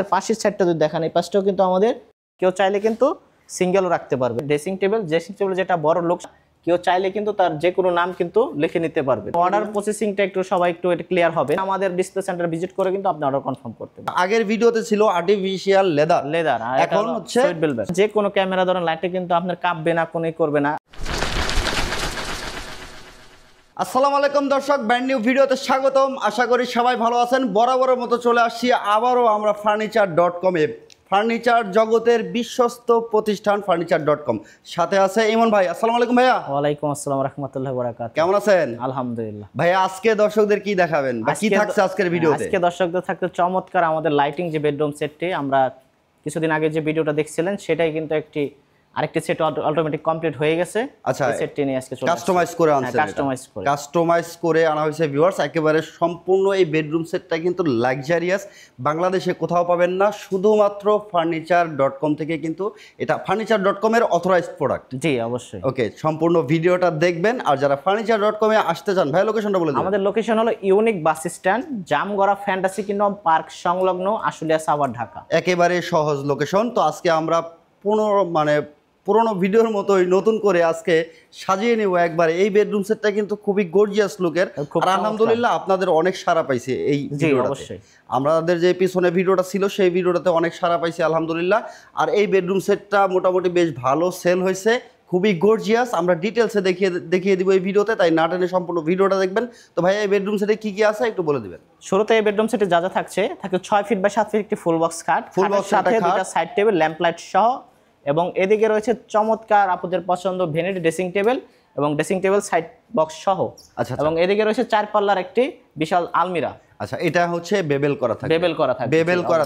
পাশের সাইডটা যদি দেখেন, এই পাশটাও কিন্তু আমাদের কেউ চাইলে কিন্তু সিঙ্গেলও রাখতে পারবে। ড্রেসিং টেবিল যেটা বড় লোক কেউ চাইলে কিন্তু তার যে কোনো নাম কিন্তু লিখে নিতে পারবে। অর্ডার প্রসেসিংটা সবাই একটু ক্লিয়ার হবে। আমাদের ডিসপ্লে সেন্টার ভিজিট করে কিন্তু আপনি অর্ডার কনফার্ম করতে পারবেন। আগের ভিডিওতে ছিল আর্টিফিশিয়াল লেদার, এখন হচ্ছে সুইট ভেলভেট। যে কোনো ক্যামেরা ধরেন লাইটে কিন্তু আপনার কাঁপবে না, কোনই করবে না। আসসালামু আলাইকুম দর্শক, ব্র্যান্ড নিউ ভিডিওতে স্বাগতম। আশা করি সবাই ভালো আছেন। বরাবরের মতো চলে আসছি আবারও আমরা ফার্নিচার.com এ, ফার্নিচার জগতের বিশ্বস্ত প্রতিষ্ঠান ফার্নিচার.com। সাথে আছে ইমন ভাই। আসসালামু আলাইকুম ভাইয়া। ওয়ালাইকুম আসসালাম রাহমাতুল্লাহি ওয়া বারাকাতুহু। কেমন আছেন? আলহামদুলিল্লাহ। ভাইয়া আজকে দর্শকদের কি দেখাবেন বা কি থাকছে আজকের ভিডিওতে? আজকে দর্শকদের থাকতে চমৎকার আমাদের লাইটিং যে বেডরুম সেটটি, আমরা কিছুদিন আগে যে ভিডিওটা দেখছিলেন সেটাই কিন্তু আরেকটি সেট অটোমেটিক কমপ্লিট হয়ে গেছে। আচ্ছা, এই সেটটি নিয়ে আজকে চলে কাস্টমাইজ করে আনছেন। কাস্টমাইজ করে আনা হয়েছে ভিউয়ার্স। একেবারে সম্পূর্ণ এই বেডরুম সেটটা কিন্তু লাক্সারিয়াস, বাংলাদেশে কোথাও পাবেন না, শুধুমাত্র ফার্নিচার.com থেকে। কিন্তু এটা ফার্নিচার.com এর অথরাইজড প্রোডাক্ট। জি অবশ্যই। ওকে, সম্পূর্ণ ভিডিওটা দেখবেন। আর যারা ফার্নিচার.com এ আসতে চান, ভাই লোকেশনটা বলে দিন। আমাদের লোকেশন হলো unique bus stand, Jamgora fantasy kingdom park সংলগ্ন, আশুলিয়া সাভার, ঢাকা। একেবারে সহজ লোকেশন। তো আজকে আমরা পুরোনো ভিডিওর মতোই নতুন করে আজকে সাজিয়ে নেব একবারে। এই বেডরুম সেটটা কিন্তু খুবই গর্জিয়াস লুকের, আর আলহামদুলিল্লাহ আপনাদের অনেক সাড়া পাইছে এই ভিডিওটাতে। আমাদের যে পিছনে ভিডিওটা ছিল সেই ভিডিওটাতে অনেক সাড়া পাইছে আলহামদুলিল্লাহ। আর এই বেডরুম সেটটা মোটামুটি বেশ ভালো সেল হয়েছে, খুবই গর্জিয়াস। আমরা ডিটেলসে দেখিয়ে দিব এই ভিডিওতে, তাই না টেনে সম্পূর্ণ ভিডিওটা দেখবেন। তো ভাই এই বেডরুম সেটে কি কি আছে একটু বলে দিবেন। শুরুতে এই বেডরুম সেটে যা যা থাকছে 6 ফিট বাই 7 ফিট একটি ফুল বক্স খাট, সাথে দুটো সাইড টেবিল, ল্যাম্প লাইট সহ, এবং এদিকে রয়েছে চমৎকার আপনাদের পছন্দ ভ্যানিটি ড্রেসিং টেবিল এবং ড্রেসিং টেবিল সাইড বক্স সহ। আচ্ছা, এবং এদিকে রয়েছে 4 পাল্লার একটি বিশাল আলমিরা। আচ্ছা, এটা হচ্ছে বেবেল করা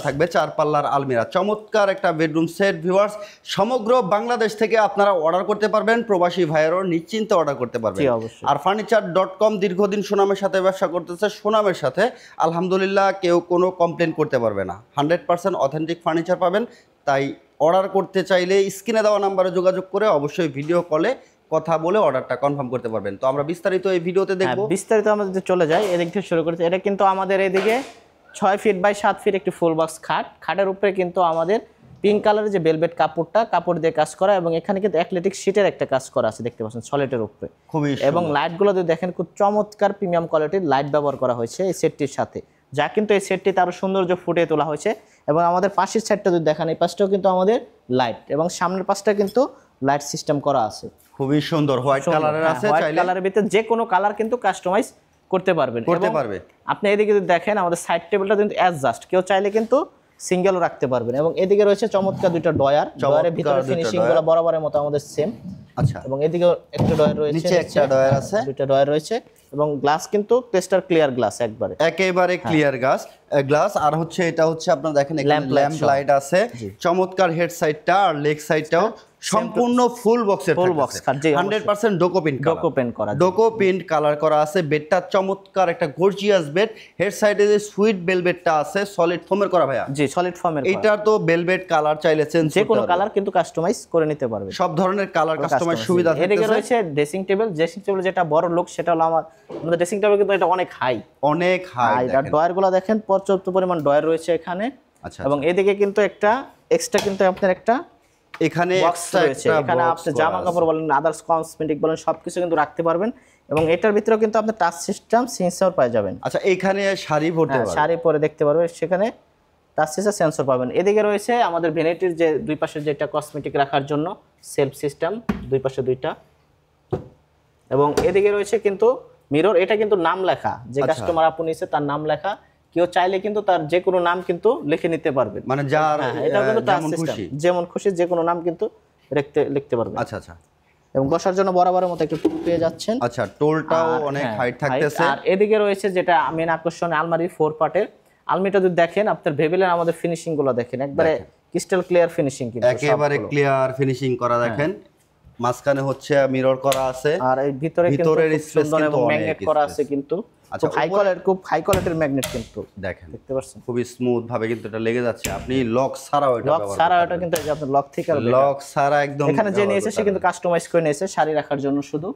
থাকবে 4 পাল্লার আলমিরা। চমৎকার একটা বেডরুম সেট ভিউয়ার্স। সমগ্র বাংলাদেশ থেকে আপনারা অর্ডার করতে পারবেন, প্রবাসী ভাইয়েরও নিশ্চিন্তে অর্ডার করতে পারবেন। আর ফার্নিচার.com দীর্ঘদিন সুনামের সাথে ব্যবসা করতেছে, সুনামের সাথে আলহামদুলিল্লাহ কেউ কোনো কমপ্লেন করতে পারবে না। 100% অথেন্টিক ফার্নিচার পাবেন। তাই অর্ডার করতে চাইলে স্ক্রিনে দেওয়া নাম্বারে যোগাযোগ করে অবশ্যই ভিডিও কলে কথা বলে অর্ডারটা কনফার্ম করতে পারবেন। তো আমরা বিস্তারিত এই ভিডিওতে দেখব। বিস্তারিত আমরা যদি চলে যাই, এদিক থেকে শুরু করতে, এটা কিন্তু আমাদের এদিকে 6 ফিট বাই 7 ফিট একটি ফুল বক্স খাট। খাটের উপরে কিন্তু আমাদের পিঙ্ক কালারের যে ভেলভেট কাপড় দিয়ে কাজ করা, এবং এখানে কিন্তু অ্যাক্রিলিক শীটের একটা কাজ করা আছে, দেখতে পাচ্ছেন সলিডের উপরে খুবই। এবং লাইটগুলো যদি দেখেন, খুব চমৎকার প্রিমিয়াম কোয়ালিটির লাইট ব্যবহার করা হয়েছে এই সেটটির সাথে, যা কিন্তু এই সেটটিতে আরো সৌন্দর্য ফুটিয়ে তোলা হয়েছে। এবং আমাদের পাশের সাইডটা যদি দেখেন, এই পাশটাও কিন্তু আমাদের লাইট, এবং সামনের পাশটা কিন্তু লাইট সিস্টেম করা আছে, খুবই সুন্দর হোয়াইট কালারের আছে। হোয়াইট কালারের ভিতরে যে কোনো কালার কিন্তু কাস্টমাইজ করতে পারবেন। আপনি এদিকে যদি দেখেন, আমাদের সাইড টেবিলটা কিন্তু অ্যাডজাস্ট, কেউ চাইলে কিন্তু সিঙ্গেলও রাখতে পারবেন। এবং এদিকে রয়েছে চমৎকার দুটো ডয়ারের ভিতরে ফিনিশিং গুলো বরাবরের মতো আমাদের সেম। আচ্ছা, এবং এদিকে একটা ডয়ার রয়েছে, নিচে একটা ডয়ার আছে, দুটো ডয়ার রয়েছে, এবং গ্লাস কিন্তু ক্রিস্টাল ক্লিয়ার গ্লাস, একেবারে ক্লিয়ার গ্লাস। আর হচ্ছে এটা হচ্ছে আপনারা দেখেন ল্যাম্প লাইট আছে, চমৎকার হেড সাইডটা আর লেগ সাইডটাও সম্পূর্ণ ফুল বক্সের 100% ডোকো প্রিন্ট কালার করা আছে। বেডটা চমৎকার একটা গর্জিয়াস বেড। হেড সাইডে যে সুইট ভেলভেটটা আছে সলিড ফোমের করা ভাইয়া। জি, সলিড ফোমের। এটা তো ভেলভেট কালার চাইলে চেঞ্জ যে কোনো কালার কিন্তু কাস্টমাইজ করে নিতে পারবে, সব ধরনের কালার কাস্টমাইজ সুবিধা আছে। এদিকে রয়েছে ড্রেসিং টেবিল যেটা বড় লোক, সেটা হলো আমাদের ড্রেসিং টেবিল কিন্তু এটা অনেক হাই। আর ডয়ারগুলো দেখেন, পর্যাপ্ত পরিমাণ ডয়ার রয়েছে এখানে। আচ্ছা, এবং এদিকে কিন্তু একটা এক্সট্রা কিন্তু আপনার একটা এখানে এখানে আপনি জামা কাপড় বলেন, আদার্স কসমেটিক বলেন, সবকিছু কিন্তু রাখতে পারবেন। এবং এটার ভিতরে কিন্তু আপনি টাচ সিস্টেম সেন্সর পেয়ে যাবেন। আচ্ছা, এখানে শাড়ি পরে দেখতে পারবেন, সেখানে টাচ সিস্টেম সেন্সর পাবেন। এদিকে রয়েছে আমাদের ভ্যানিটির যে দুই পাশে যেটা কসমেটিক রাখার জন্য সেলফ সিস্টেম, দুই পাশে দুইটা। এবং এদিকে রয়েছে কিন্তু মিরর, এটা কিন্তু নাম লেখা, যে কাস্টমার আপনি নিছে তার নাম লেখা, কেউ চাইলে কিন্তু তার যে কোনো নাম কিন্তু লিখে নিতে পারবে, মানে যার এটা কিন্তু টাচ সিস্টেম, যেমন খুশি যে কোনো নাম কিন্তু লিখতে পারবে। আচ্ছা আচ্ছা, এবং বসার জন্য বরাবরের মতো একটু টুল পেয়ে যাচ্ছেন। আচ্ছা, টোলটাও অনেক হাইট থাকতেছে। আর এদিকে রয়েছে যেটা মেন আকর্ষণ, আলমারি 4 পার্টের আলমিটা যদি দেখেন, আপনার ভেবেলেন আমাদের ফিনিশিং গুলো দেখেন, একবারে ক্রিস্টাল ক্লিয়ার ফিনিশিং, কিন্তু একেবারে ক্লিয়ার ফিনিশিং করা দেখেন। মাঝখানে হচ্ছে মিরর করা আছে, আর এই ভিতরের স্পেস কিন্তু ম্যাগনেট করা আছে, কিন্তু খুব হাই কোয়ালিটির ম্যাগনেট, কিন্তু দেখতে পাচ্ছেন খুবই স্মুথ ভাবে কিন্তু এটা লেগে যাচ্ছে। আপনি লক ছাড়াও এটা কিন্তু এই যে আপনার লক থেকে লক ছাড়া একদম এখানে যে নিয়েছে সে কিন্তু কাস্টমাইজ করে নিয়েছে শাড়ি রাখার জন্য শুধু।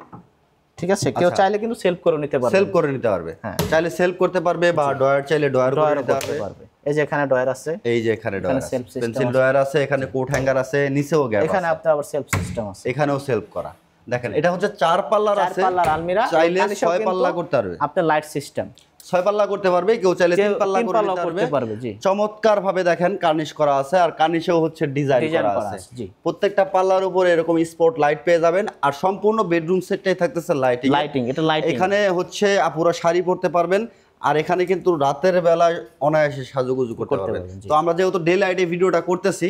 ঠিক আছে, কেউ চাইলে কিন্তু সেলফ করে নিতে পারবে, সেলফ করে নিতে পারবে, চাইলে সেলফ করতে পারবে বা ডয়ার চাইলে ডয়ার করে নিতে পারবে। এই যে এখানে ডয়ার আছে, এই যে এখানে ডয়ার আছে, পেন্সিল ডয়ার আছে, এখানে কোট হ্যাঙ্গার আছে, নিচেও গ্যাপ আছে, এখানে আপনার আবার সেলফ সিস্টেম আছে, এখানেও সেলফ করা। দেখেন এটা হচ্ছে 4 পাল্লার আছে, 4 পাল্লার আলমিরা, চাইলে 6 পাল্লা করতে পারবে, আপনার লাইট সিস্টেম 6 পাল্লা করতে পারবে, কেউ চাইলে 3 পাল্লা করতে পারবে। জি, চমৎকার ভাবে দেখেন কার্নিশ করা আছে, আর কার্নিশেও হচ্ছে ডিজাইন করা আছে। জি, প্রত্যেকটা পাল্লার উপরে এরকম স্পট লাইট পেয়ে যাবেন, আর সম্পূর্ণ বেডরুম সেটটাই থাকতেছে লাইটিং। এটা লাইটিং, এখানে হচ্ছে পুরো শাড়ি পরতে পারবেন, আর এখানে কিন্তু রাতের বেলায় অনায়াসে সাজুগুজু করতে পারবেন। তো আমরা যেহেতু ডে লাইটে ভিডিওটা করতেছি,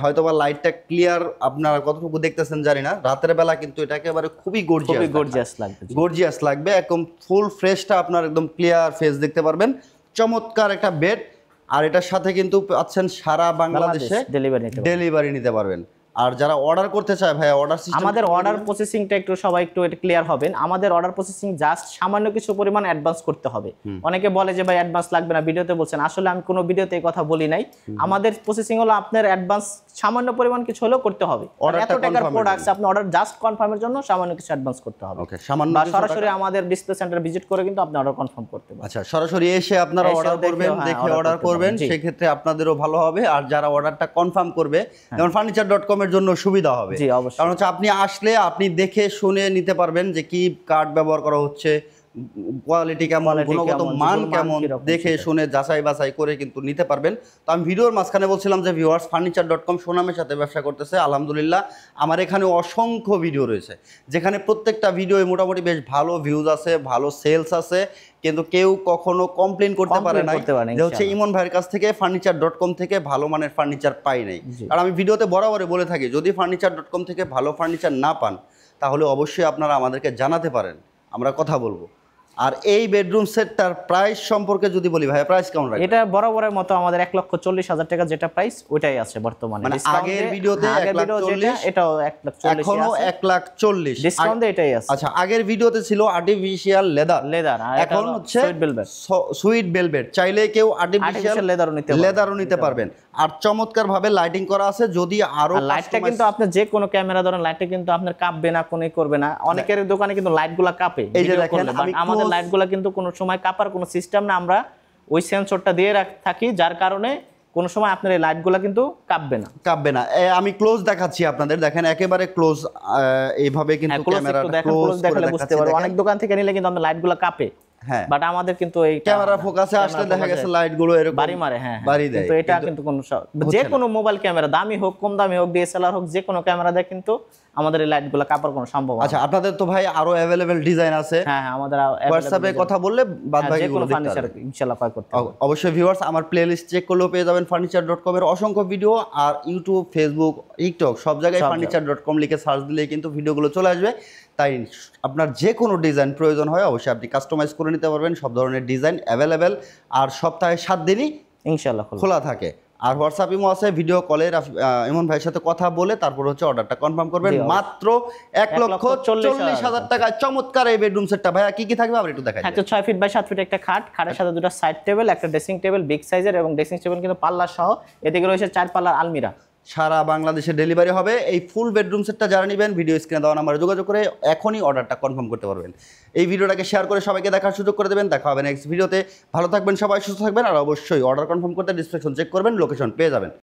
হয়তো বা লাইটটা ক্লিয়ার আপনারা কতটুকু দেখতেছেন জানি না, রাতের বেলা কিন্তু এটা একেবারে খুবই গর্জিয়াস লাগবে, একদম ফুল ফ্রেশটা আপনার একদম ক্লিয়ার ফেস দেখতে পারবেন। চমৎকার একটা বেড, আর এটার সাথে কিন্তু পাচ্ছেন সারা বাংলাদেশে ডেলিভারি নিতে পারবেন। আর যারা অর্ডার করতে চায় ভাই, অর্ডার সিস্টেম, আমাদের অর্ডার প্রসেসিংটা একটু সবাই একটু এটা ক্লিয়ার হবেন। আমাদের অর্ডার প্রসেসিং জাস্ট সামান্য কিছু পরিমাণ অ্যাডভান্স করতে হবে। অনেকে বলে যে ভাই অ্যাডভান্স লাগবে না, ভিডিওতে বলছেন, আসলে আমি কোনো ভিডিওতে এই কথা বলি নাই। আমাদের প্রসেসিং হলো আপনার অ্যাডভান্স সামান্য পরিমাণ কিছু হলেও করতে হবে। এত টাকার প্রোডাক্টস আপনি অর্ডার জাস্ট কনফার্মের জন্য সামান্য কিছু অ্যাডভান্স করতে হবে। ওকে, সামান্য বা সরাসরি আমাদের ডিসপ্লে সেন্টার ভিজিট করে কিন্তু আপনি অর্ডার কনফার্ম করতে পারবেন। আচ্ছা, সরাসরি এসে আপনারা অর্ডার করবেন, দেখে অর্ডার করবেন, সেই ক্ষেত্রে আপনাদেরও ভালো হবে। আর যারা অর্ডারটা কনফার্ম করবে, যেমন furniture.com এর জন্য সুবিধা হবে, কারণ হচ্ছে আপনি আসলে আপনি দেখে শুনে নিতে পারবেন যে কি কার্ড ব্যবহার করা হচ্ছে, কোয়ালিটি কেমন, গুণগত মান কেমন, দেখে শুনে যাচাই বাছাই করে কিন্তু নিতে পারবেন। তো আমি ভিডিওর মাঝখানে বলছিলাম যে ভিউয়ার্স, furniture.com সুনামের সাথে ব্যবসা করতেছে। আলহামদুলিল্লাহ, আমার এখানে অসংখ্য ভিডিও রয়েছে, যেখানে প্রত্যেকটা ভিডিওয়ে মোটামুটি বেশ ভালো ভিউজ আছে, ভালো সেলস আছে, কিন্তু কেউ কখনো কমপ্লেন করতে পারে না যে হচ্ছে ইমন ভাইয়ের কাছ থেকে furniture.com থেকে ভালো মানের ফার্নিচার পাই নাই। আর আমি ভিডিওতে বরাবরই বলে থাকি, যদি furniture.com থেকে ভালো ফার্নিচার না পান, তাহলে অবশ্যই আপনারা আমাদেরকে জানাতে পারেন, আমরা কথা বলবো। আর এই বেডরুম সেটটার প্রাইস সম্পর্কে যদি বলি ভাই, প্রাইস কেমন রাখবেন? এটা বরাবরের মতো আমাদের 1,40,000 টাকা যেটা প্রাইস ওইটাই আছে বর্তমানে। মানে আগের ভিডিওতে 1,40,000, এটাও 1,40,000, এখনো 1,40,000 ডিসকাউন্টে এটাই আছে। আচ্ছা, আগের ভিডিওতে ছিল আর্টিফিশিয়াল লেদার, এখন হচ্ছে সুইট ভেলভেট। চাইলে কেউ আর্টিফিশিয়াল লেদারও নিতে পারবেন। আর চমৎকার ভাবে লাইটিং করা আছে। যদি আরো লাইটটা কিন্তু আপনি যে কোনো ক্যামেরা ধরেন, লাইটটা কিন্তু আপনার কাঁপবে না, কোনো করবে না। অনেকের দোকানে কিন্তু লাইটগুলো কাঁপে, এই যে দেখেন, আমাদের লাইটগুলো কিন্তু কোনো সময় কাঁপার কোনো সিস্টেম না, আমরা ওই সেন্সরটা দিয়ে থাকি, যার কারণে কোনো সময় আপনার এই লাইটগুলো কিন্তু কাঁপবে না। আমি ক্লোজ দেখাচ্ছি আপনাদের, দেখেন একেবারে ক্লোজ, এইভাবে কিন্তু ক্যামেরাটা ক্লোজ দেখালে বুঝতে পারবেন। অনেক দোকান থেকে নিলে কিন্তু আমাদের লাইটগুলো কাঁপে, হ্যাঁ, বাট আমাদের কিন্তু এই ক্যামেরা ফোকাসে আসলে দেখা গেছে লাইট গুলো এরকম বাড়ি মারে, হ্যাঁ, বাড়ি দেয়। কিন্তু এটা কিন্তু কোনো যে কোনো মোবাইল ক্যামেরা, দামি হোক কম দামি হোক, ডিএসএলআর হোক, যে কোনো ক্যামেরা দেয় কিন্তু আমাদের এই লাইট গুলো কাপার কোনো সম্ভাবনা। আচ্ছা, আপনাদের তো ভাই আরো अवेलेबल ডিজাইন আছে। হ্যাঁ, আমাদের হোয়াটসঅ্যাপে কথা বললে বাদবাকিগুলো দেখতে পারবেন ইনশাআল্লাহ পাই করতে হবে। অবশ্যই ভিউয়ার্স, আমার প্লেলিস্ট চেক করলেও পেয়ে যাবেন furniture.com এর অসংখ্য ভিডিও। আর ইউটিউব, ফেসবুক, টিকটক সব জায়গায় furniture.com লিখে সার্চ দিলেই কিন্তু ভিডিওগুলো চলে আসবে। তাই আপনার যে কোনো ডিজাইন প্রয়োজন হয় অবশ্যই আপনি কাস্টমাইজ করে নিতে পারবেন। সব ধরনের ডিজাইন अवेलेबल, আর সপ্তাহে 7 দিনই ইনশাআল্লাহ খোলা থাকে। আর হোয়াটসঅ্যাপ ইমো আছে, ভিডিও কলে ইমন ভাইয়ের সাথে কথা বলে তারপর হচ্ছে অর্ডারটা কনফার্ম করবেন। মাত্র 1,40,000 টাকায় চমৎকার এই বেডরুম সেটটা। ভাইয়া কি কি থাকবে আবার একটু দেখাই। থাকছে 6 ফিট বাই 7 ফিট একটা খাট, খাটের সাথে দুটো সাইড টেবিল, একটা ড্রেসিং টেবিল বিগ সাইজের, এবং ড্রেসিং টেবিল কিন্তু পাল্লা সহ। এদিকে রয়েছে 4 পাল্লার আলমিরা। সারা বাংলাদেশে ডেলিভারি হবে। এই ফুল বেডরুম সেটটা যারা নেবেন, ভিডিও স্ক্রিনে দেওয়া নাম্বারে যোগাযোগ করে এখনই অর্ডারটা কনফার্ম করতে পারবেন। এই ভিডিওটাকে শেয়ার করে সবাইকে দেখার সুযোগ করে দেবেন। দেখা হবে নেক্সট ভিডিওতে। ভালো থাকবেন সবাই, সুস্থ থাকবেন, আর অবশ্যই অর্ডার কনফার্ম করতে ডিসক্রিপশন চেক করবেন, লোকেশন পেয়ে যাবেন।